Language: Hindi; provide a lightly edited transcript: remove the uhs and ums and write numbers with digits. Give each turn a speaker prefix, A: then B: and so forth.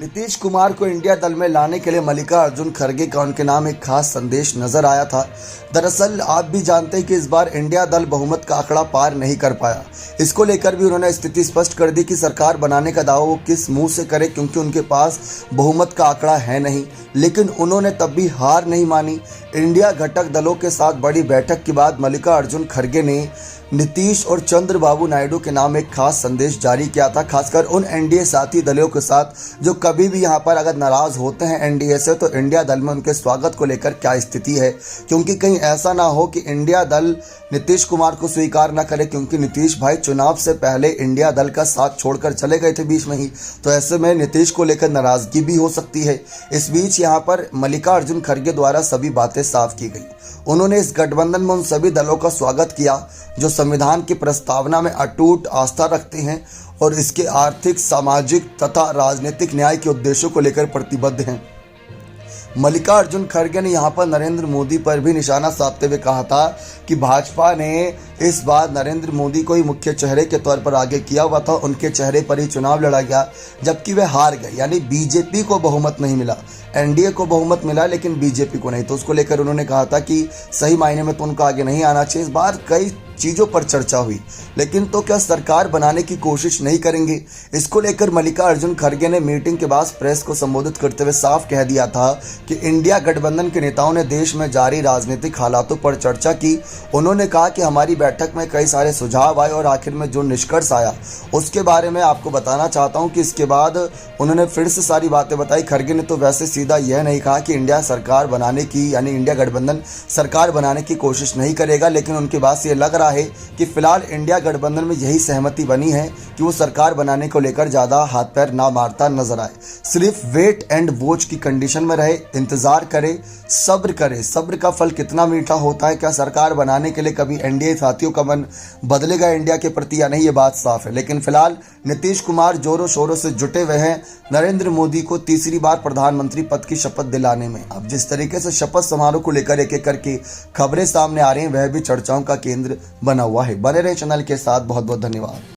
A: नीतीश कुमार को इंडिया दल में लाने के लिए मल्लिकार्जुन खड़गे का उनके नाम एक खास संदेश नजर आया था। दरअसल आप भी जानते हैं कि इस बार इंडिया दल बहुमत का आंकड़ा पार नहीं कर पाया। इसको लेकर भी उन्होंने स्थिति स्पष्ट कर दी कि सरकार बनाने का दावा वो किस मुंह से करे, क्योंकि उनके पास बहुमत का आंकड़ा है नहीं। लेकिन उन्होंने तब भी हार नहीं मानी। इंडिया घटक दलों के साथ बड़ी बैठक के बाद मल्लिकार्जुन खड़गे ने नीतीश और चंद्रबाबू नायडू के नाम एक खास संदेश जारी किया था, खासकर उन एनडीए साथी दलों के साथ जो कभी भी यहाँ पर अगर नाराज होते हैं एनडीए से, तो इंडिया दल में उनके स्वागत को लेकर क्या स्थिति है। क्योंकि कहीं ऐसा ना हो कि इंडिया दल नीतीश कुमार को स्वीकार ना करे, क्योंकि नीतीश भाई चुनाव से पहले इंडिया दल का साथ छोड़कर चले गए थे बीच में ही, तो ऐसे में नीतीश को लेकर नाराजगी भी हो सकती है। इस बीच यहाँ पर मल्लिकार्जुन खड़गे द्वारा सभी बातें साफ की गई। उन्होंने इस गठबंधन में उन सभी दलों का स्वागत किया जो संविधान की प्रस्तावना में अटूट आस्था रखते हैं और इसके आर्थिक, सामाजिक तथा राजनीतिक न्याय के उद्देश्यों को लेकर प्रतिबद्ध हैं। मल्लिकार्जुन खड़गे ने यहाँ पर नरेंद्र मोदी पर भी निशाना साधते हुए कहा था कि भाजपा ने इस बार नरेंद्र मोदी को ही मुख्य चेहरे के तौर पर आगे किया हुआ था, उनके चेहरे पर ही चुनाव लड़ा गया, जबकि वे हार गए। यानी बीजेपी को बहुमत नहीं मिला, एनडीए को बहुमत मिला लेकिन बीजेपी को नहीं। तो उसको लेकर उन्होंने कहा था कि सही मायने में तो उनको आगे नहीं आना चाहिए। इस बार कई चीज़ों पर चर्चा हुई, लेकिन तो क्या सरकार बनाने की कोशिश नहीं करेंगे? इसको लेकर मल्लिकार्जुन खड़गे ने मीटिंग के बाद प्रेस को संबोधित करते हुए साफ कह दिया था कि इंडिया गठबंधन के नेताओं ने देश में जारी राजनीतिक हालातों पर चर्चा की। उन्होंने कहा कि हमारी बैठक में कई सारे सुझाव आए और आखिर में जो निष्कर्ष आया उसके बारे में आपको बताना चाहता हूं कि इसके बाद उन्होंने फिर से सारी बातें बताई। खड़गे ने तो वैसे सीधा यह नहीं कहा कि इंडिया सरकार बनाने की, यानी इंडिया गठबंधन सरकार बनाने की कोशिश नहीं करेगा, लेकिन उनकी बात से लग रहा है कि फिलहाल इंडिया गठबंधन में यही सहमति बनी है कि वो सरकार बनाने को लेकर ज्यादा हाथ पैर ना मारता नजर आए, सिर्फ वेट एंड वॉच की कंडीशन में रहे, इंतजार करे, सब्र करे। सब्र का फल कितना मीठा होता है। क्या सरकार बनाने के लिए कभी एनडीए साथियों का मन बदलेगा इंडिया के प्रति या नहीं, ये बात साफ है। लेकिन फिलहाल नीतीश कुमार जोरों शोरों से जुटे हुए हैं नरेंद्र मोदी को तीसरी बार प्रधानमंत्री पद की शपथ दिलाने में। अब जिस तरीके से शपथ समारोह को लेकर एक एक करके खबरें सामने आ रही हैं, वह भी चर्चाओं का केंद्र बना हुआ है। बने रहे चैनल के साथ। बहुत बहुत धन्यवाद।